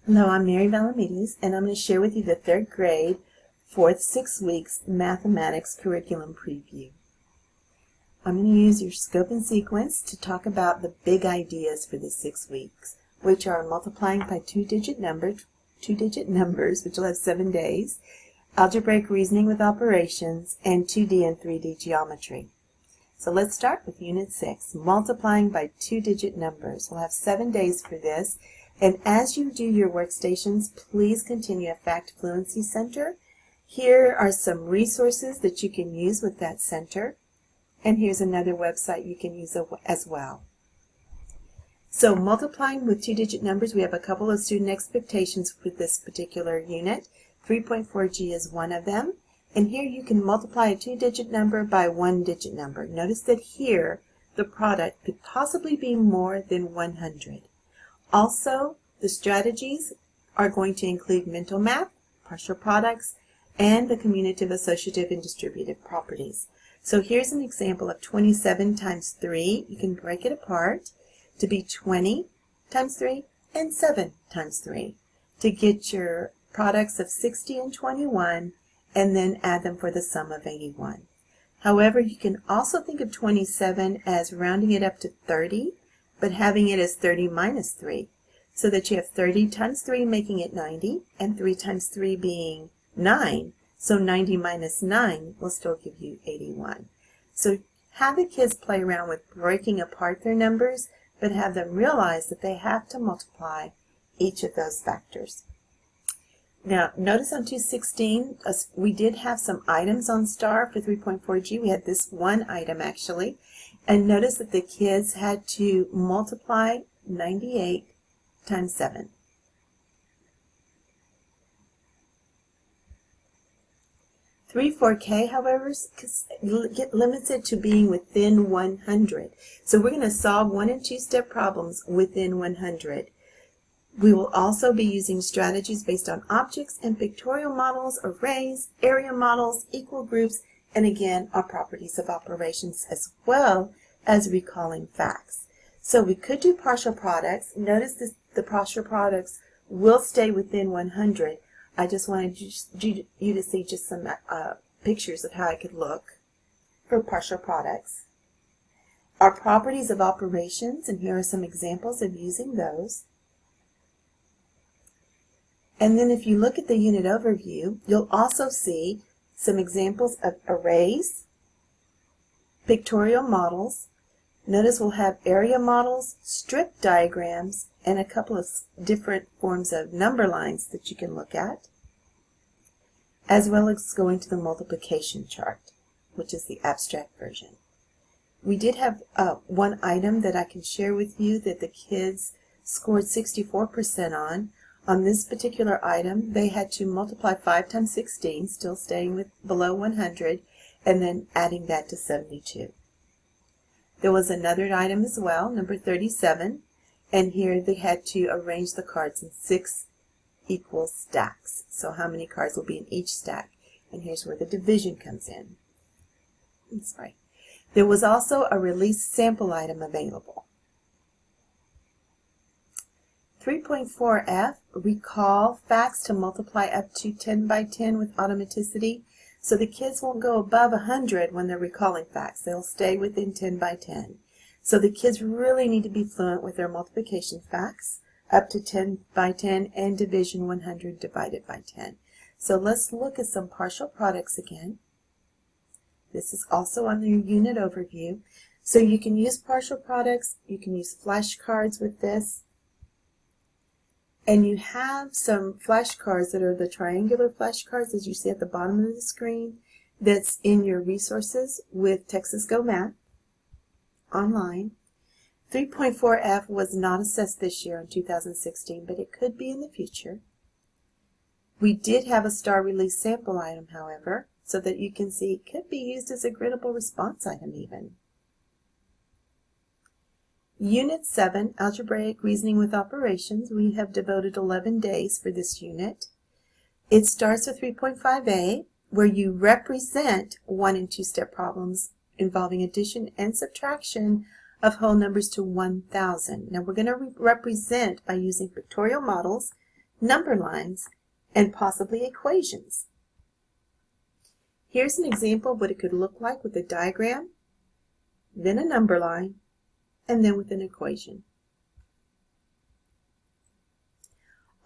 Hello, I'm Mary Valamides, and I'm going to share with you the 3rd grade, 4th 6 weeks mathematics curriculum preview. I'm going to use your scope and sequence to talk about the big ideas for the 6 weeks, which are multiplying by two-digit numbers, which will have 7 days, algebraic reasoning with operations, and 2D and 3D geometry. So let's start with Unit 6, multiplying by two-digit numbers. We'll have 7 days for this. And as you do your workstations, please continue at Fact Fluency Center. Here are some resources that you can use with that center. And here's another website you can use as well. So multiplying with two-digit numbers, we have a couple of student expectations for this particular unit. 3.4G is one of them. And here you can multiply a two-digit number by one-digit number. Notice that here the product could possibly be more than 100. Also, the strategies are going to include mental math, partial products, and the commutative, associative, and distributive properties. So here's an example of 27 times 3. You can break it apart to be 20 times 3 and 7 times 3 to get your products of 60 and 21 and then add them for the sum of 81. However, you can also think of 27 as rounding it up to 30, but having it as 30 minus 3, so that you have 30 times 3 making it 90, and 3 times 3 being 9, so 90 minus 9 will still give you 81. So have the kids play around with breaking apart their numbers, but have them realize that they have to multiply each of those factors. Now, notice on 216, we did have some items on STAR for 3.4G. We had this one item actually. And notice that the kids had to multiply 98 times 7. Three 4K, however, limits it to being within 100. So we're going to solve 1- and 2-step problems within 100. We will also be using strategies based on objects and pictorial models, arrays, area models, equal groups, and again, our properties of operations as well as recalling facts. So we could do partial products. Notice the partial products will stay within 100. I just wanted you to see just some pictures of how it could look for partial products. Our properties of operations, and here are some examples of using those. And then if you look at the unit overview, you'll also see some examples of arrays, pictorial models. Notice we'll have area models, strip diagrams, and a couple of different forms of number lines that you can look at, as well as going to the multiplication chart, which is the abstract version. We did have one item that I can share with you that the kids scored 64% on. On this particular item, they had to multiply 5 times 16, still staying below 100, and then adding that to 72. There was another item as well, number 37, and here they had to arrange the cards in 6 equal stacks. So how many cards will be in each stack? And here's where the division comes in. I'm sorry. There was also a release sample item available. 3.4F, recall facts to multiply up to 10 by 10 with automaticity. So the kids won't go above 100 when they're recalling facts. They'll stay within 10 by 10. So the kids really need to be fluent with their multiplication facts up to 10 by 10 and division 100 divided by 10. So let's look at some partial products again. This is also on the unit overview. So you can use partial products. You can use flashcards with this. And you have some flashcards that are the triangular flashcards, as you see at the bottom of the screen, that's in your resources with Texas Go Math online. 3.4F was not assessed this year in 2016, but it could be in the future. We did have a STAR release sample item, however, so that you can see it could be used as a gradable response item even. Unit 7, Algebraic Reasoning with Operations, we have devoted 11 days for this unit. It starts with 3.5a, where you represent 1- and 2-step problems involving addition and subtraction of whole numbers to 1,000. Now we're going to represent by using pictorial models. number lines, and possibly equations. Here's an example of what it could look like with a diagram, then a number line, and then with an equation.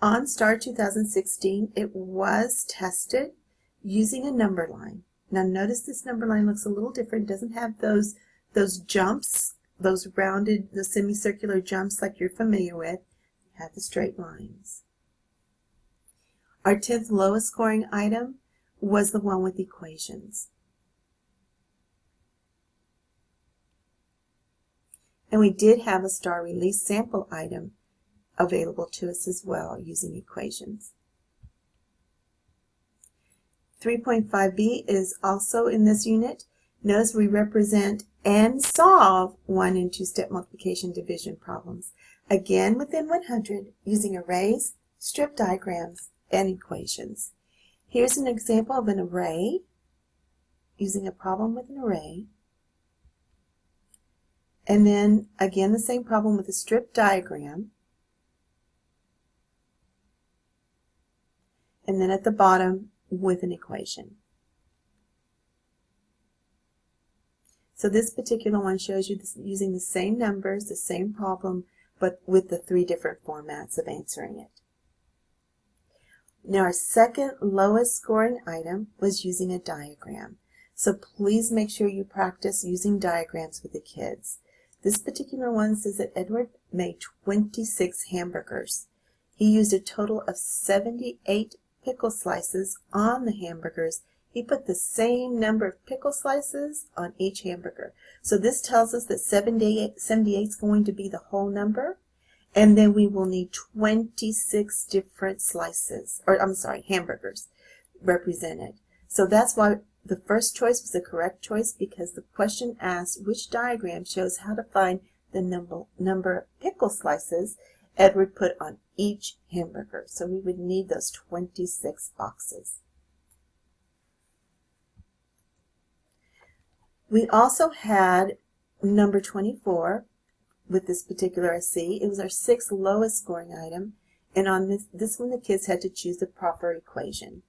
On STAR 2016, it was tested using a number line. Now notice this number line looks a little different. It doesn't have those jumps, those rounded, the semicircular jumps like you're familiar with. It had the straight lines. Our 10th lowest scoring item was the one with equations. And we did have a STAR release sample item available to us as well using equations. 3.5b is also in this unit. Notice we represent and solve 1 and 2 step multiplication division problems. Again within 100 using arrays, strip diagrams, and equations. Here's an example of an array using a problem with an array. And then again the same problem with a strip diagram. And then at the bottom with an equation. So this particular one shows you this, using the same numbers, the same problem, but with the 3 different formats of answering it. Now our second lowest scoring item was using a diagram. So please make sure you practice using diagrams with the kids. This particular one says that Edward made 26 hamburgers. He used a total of 78 pickle slices on the hamburgers. He put the same number of pickle slices on each hamburger. So this tells us that 78 is going to be the whole number. And then we will need 26 different slices, or I'm sorry, hamburgers represented. So that's why the first choice was the correct choice, because the question asked which diagram shows how to find the number of pickle slices Edward put on each hamburger. So we would need those 26 boxes. We also had number 24 with this particular SC. It was our 6th lowest scoring item, and on this one the kids had to choose the proper equation.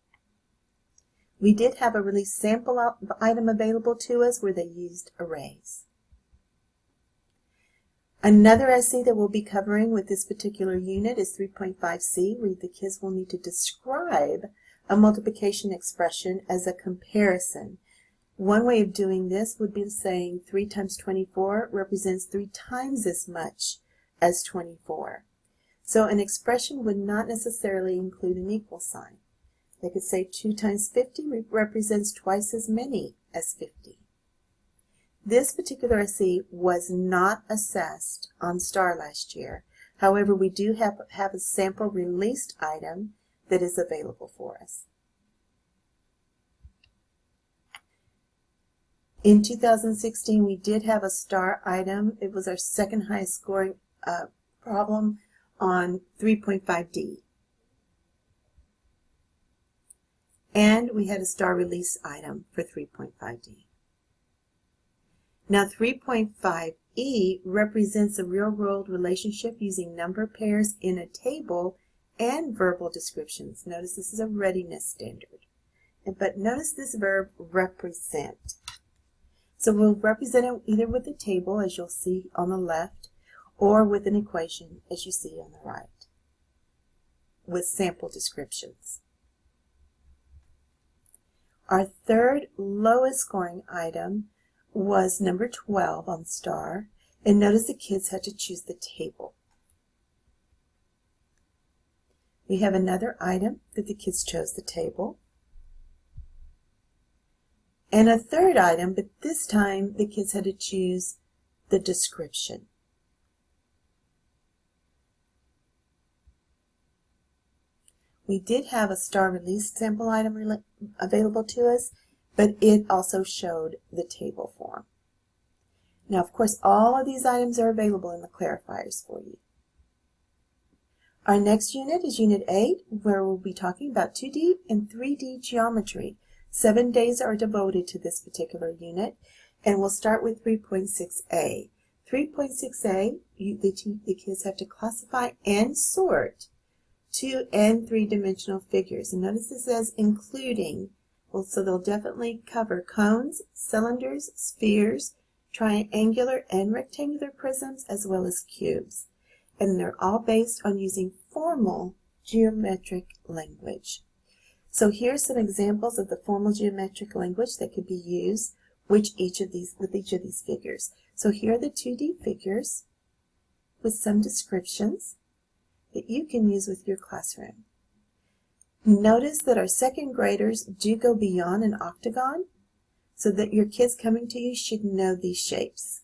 We did have a release sample item available to us where they used arrays. Another SC that we'll be covering with this particular unit is 3.5C, where the kids will need to describe a multiplication expression as a comparison. One way of doing this would be saying 3 times 24 represents 3 times as much as 24. So an expression would not necessarily include an equal sign. They could say 2 times 50 represents twice as many as 50. This particular SC was not assessed on STAR last year. However, we do have a sample released item that is available for us. In 2016, we did have a STAR item. It was our 2nd highest scoring problem on 3.5D. And we had a STAR release item for 3.5D. Now 3.5E represents a real-world relationship using number pairs in a table and verbal descriptions. Notice this is a readiness standard. But notice this verb represent. So we'll represent it either with a table, as you'll see on the left, or with an equation, as you see on the right, with sample descriptions. Our 3rd lowest scoring item was number 12 on STAR, and notice the kids had to choose the table. We have another item that the kids chose the table. And a 3rd item, but this time the kids had to choose the description. We did have a STAR released sample item available to us, but it also showed the table form. Now, of course, all of these items are available in the clarifiers for you. Our next unit is Unit 8, where we'll be talking about 2D and 3D geometry. 7 days are devoted to this particular unit, and we'll start with 3.6a. 3.6a, the kids have to classify and sort 2 and 3-dimensional figures. And notice it says including, well, so they'll definitely cover cones, cylinders, spheres, triangular and rectangular prisms, as well as cubes. And they're all based on using formal geometric language. So here's some examples of the formal geometric language that could be used with each of these figures. So here are the 2D figures with some descriptions that you can use with your classroom. Notice that our second graders do go beyond an octagon, so that your kids coming to you should know these shapes.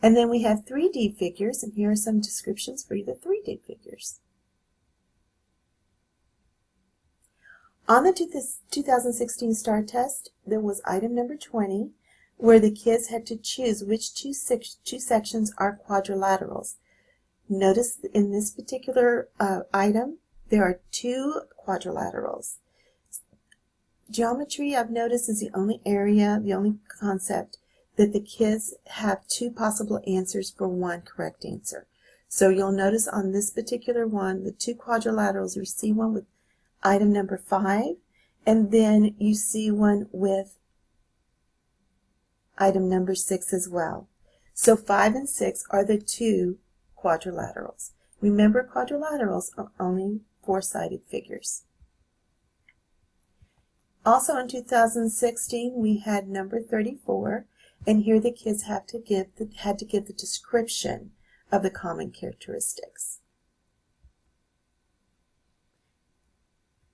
And then we have 3D figures, and here are some descriptions for the 3D figures. On the 2016 STAR test, there was item number 20, where the kids had to choose which two sections are quadrilaterals. Notice in this particular item, there are 2 quadrilaterals. Geometry, I've noticed, is the only area, the only concept that the kids have 2 possible answers for 1 correct answer. So you'll notice on this particular one, the 2 quadrilaterals, you see one with item number 5, and then you see one with item number 6 as well. So 5 and 6 are the 2 quadrilaterals. Remember, quadrilaterals are only 4-sided figures. Also in 2016, we had number 34, and here the kids had to give the description of the common characteristics.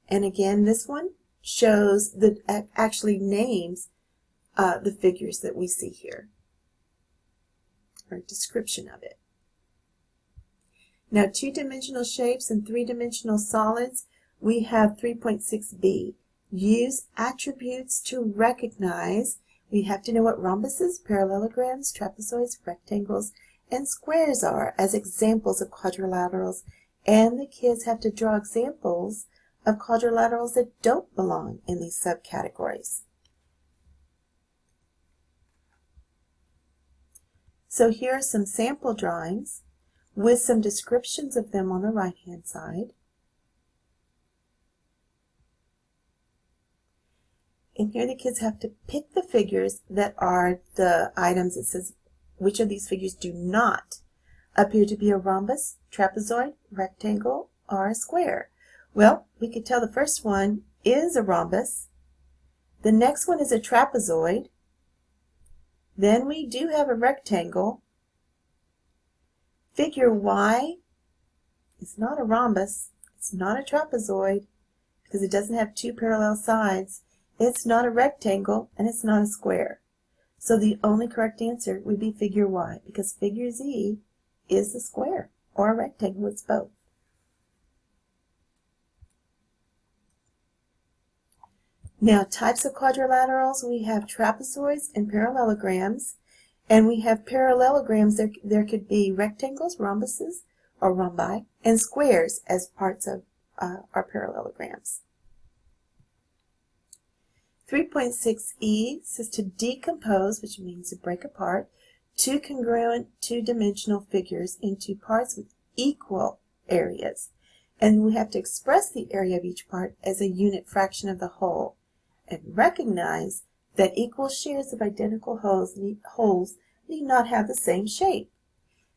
And again, this one shows actually names the figures that we see here, or description of it. Now, 2-dimensional shapes and 3-dimensional solids, we have 3.6b. Use attributes to recognize. We have to know what rhombuses, parallelograms, trapezoids, rectangles, and squares are as examples of quadrilaterals, and the kids have to draw examples of quadrilaterals that don't belong in these subcategories. So here are some sample drawings with some descriptions of them on the right-hand side. And here the kids have to pick the figures that are the items. It says which of these figures do not appear to be a rhombus, trapezoid, rectangle, or a square. Well, we could tell the first one is a rhombus. The next one is a trapezoid. Then we do have a rectangle. Figure Y is not a rhombus. It's not a trapezoid because it doesn't have 2 parallel sides. It's not a rectangle, and it's not a square. So the only correct answer would be figure Y, because figure Z is a square or a rectangle. It's both. Now, types of quadrilaterals, we have trapezoids and parallelograms. And we have parallelograms. There could be rectangles, rhombuses, or rhombi, and squares as parts of our parallelograms. 3.6e says to decompose, which means to break apart, 2 congruent 2-dimensional figures into parts with equal areas. And we have to express the area of each part as a unit fraction of the whole, and recognize that equal shares of identical wholes need not have the same shape.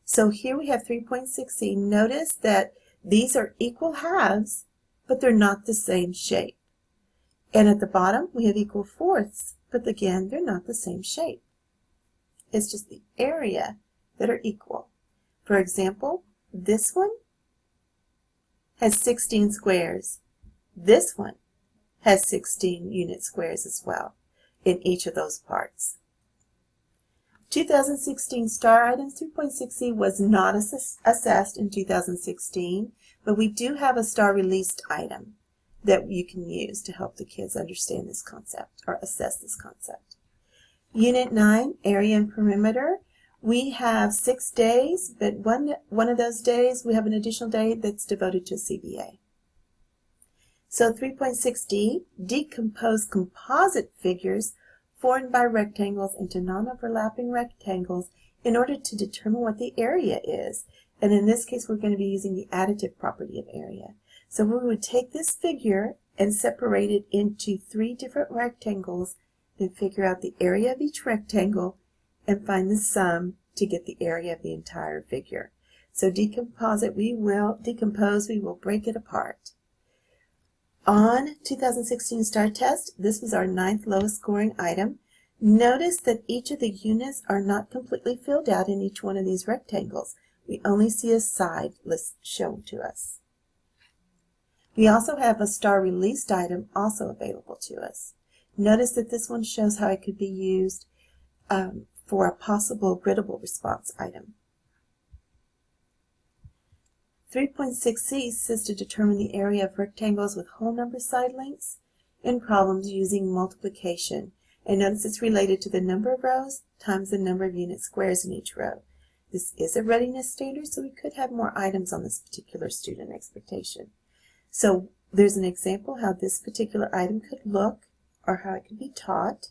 So here we have 3.6e. Notice that these are equal halves, but they're not the same shape. And at the bottom, we have equal fourths, but again, they're not the same shape. It's just the area that are equal. For example, this one has 16 squares. This one has 16 unit squares as well in each of those parts. 2016 STAR items 3.6e was not assessed in 2016, but we do have a STAR released item that you can use to help the kids understand this concept or assess this concept. Unit 9, area and perimeter. We have 6 days, but one of those days we have an additional day that's devoted to CBA. So 3.6d, decompose composite figures formed by rectangles into non-overlapping rectangles in order to determine what the area is. And in this case, we're going to be using the additive property of area. So we would take this figure and separate it into 3 different rectangles and figure out the area of each rectangle and find the sum to get the area of the entire figure. So we will break it apart. On 2016 STAR test, this was our 9th lowest scoring item. Notice that each of the units are not completely filled out in each one of these rectangles. We only see a side list shown to us. We also have a STAR released item also available to us. Notice that this one shows how it could be used for a possible griddable response item. 3.6c says to determine the area of rectangles with whole number side lengths in problems using multiplication. And notice it's related to the number of rows times the number of unit squares in each row. This is a readiness standard, so we could have more items on this particular student expectation. So there's an example how this particular item could look or how it could be taught.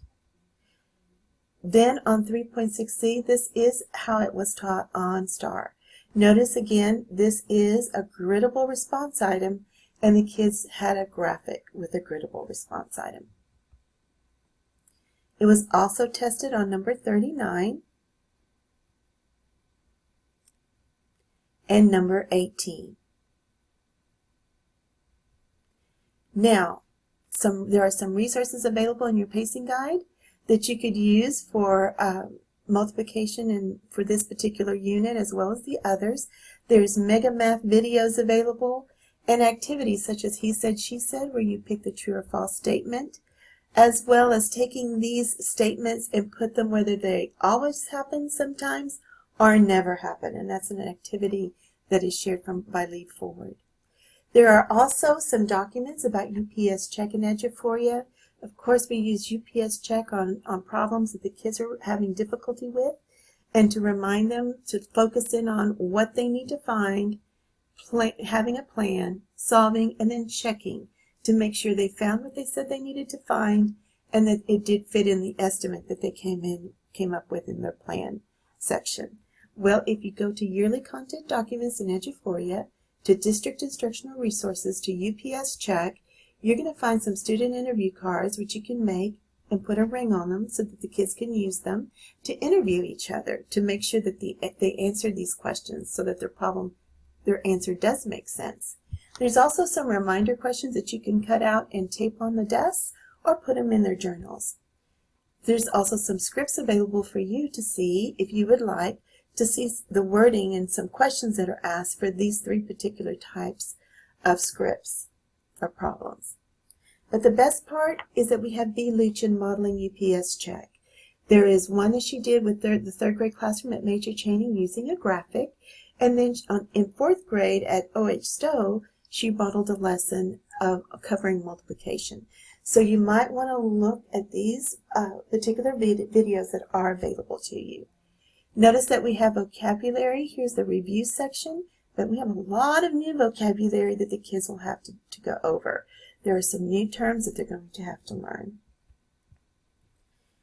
Then on 3.6c, this is how it was taught on STAR. Notice again, this is a griddable response item, and the kids had a graphic with a griddable response item. It was also tested on number 39 and number 18. Now, there are some resources available in your pacing guide that you could use for multiplication and for this particular unit as well as the others. There's Mega Math videos available and activities such as He Said, She Said, where you pick the true or false statement, as well as taking these statements and put them whether they always happen sometimes or never happen. And that's an activity that is shared by Lead Forward. There are also some documents about UPS Check and Eduphoria. Of course, we use UPS Check on problems that the kids are having difficulty with, and to remind them to focus in on what they need to find, having a plan, solving, and then checking to make sure they found what they said they needed to find and that it did fit in the estimate that they came up with in their plan section. Well, if you go to Yearly Content Documents in Eduphoria, to District Instructional Resources, to UPS Check, you're going to find some student interview cards which you can make and put a ring on them so that the kids can use them to interview each other to make sure that they answer these questions so that their answer does make sense. There's also some reminder questions that you can cut out and tape on the desks or put them in their journals. There's also some scripts available for you to see if you would like to see the wording and some questions that are asked for these 3 particular types of scripts or problems. But the best part is that we have B. Luchin modeling UPS Check. There is one that she did with the 3rd grade classroom at Major Channing using a graphic, and then in 4th grade at O.H. Stowe, she modeled a lesson of covering multiplication. So you might want to look at these particular videos that are available to you. Notice that we have vocabulary. Here's the review section, but we have a lot of new vocabulary that the kids will have to go over. There are some new terms that they're going to have to learn.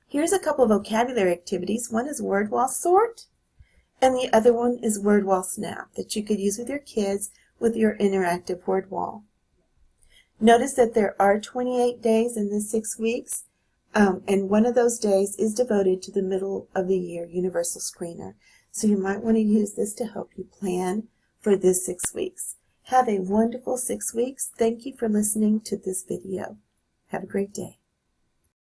Here's a couple of vocabulary activities. One is word wall sort, and the other one is word wall snap that you could use with your kids with your interactive word wall. Notice that there are 28 days in the 6 weeks, and one of those days is devoted to the middle of the year Universal Screener. So you might want to use this to help you plan for this 6 weeks. Have a wonderful 6 weeks. Thank you for listening to this video. Have a great day.